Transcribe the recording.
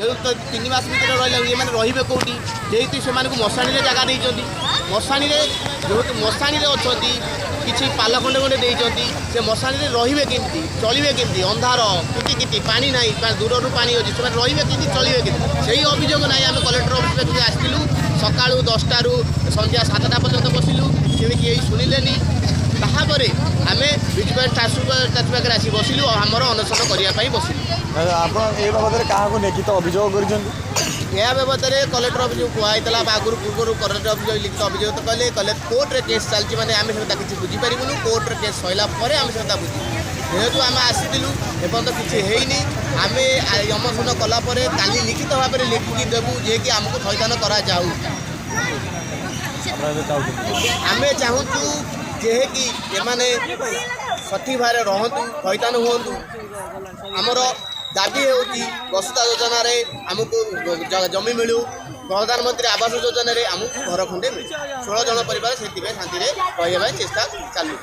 तो 3 मास भर रही ये रे कौटी जेहेतु से मशाणी जगह नहीं मशाणी जो मशाणी अच्छा किसी पाल खंडे खंडे देती से मशाणी रे केमती चलिए केमती अंधार किटी किटी पानी ना दूर पानी अच्छी से रे चलिए केमती से अभियोग ना आम कलेक्टर अफिस आसलु सका 10टारू संध्या 7टा पर्यंत बसिलु से कि शुणिले तापर आम विजु पाखे आसी बसिलु आमर अनशन करने बसिलु आप बाबद क्या लिखित अभियोग कर यह बाबद कलेक्टर अफिस कहला आगुरी पूर्व कलेक्टर अफिस लिखित अभियोग कले कले कोर्टे केस चलती मैंने आम से किसी बुझीपारूँ कोर्टे केस सरला आम से बुझी जेहेतु आम आसीलु एपर्त किसी होनी आम अनशन कलापर काली लिखित भाव में लिखिकी देवु जे कि आमको थैथान कराऊ आम चाहूँ जे कि एमाने सठिक भाव रहतु थैथान हूँ आमर दाबी होती वसुधा योजना रे आमको जमी मिलू प्रधानमंत्री आवास योजना रे आमको घर खंडे मिलू 16 जन परिवार से शांति रहा चेष्टा चालू।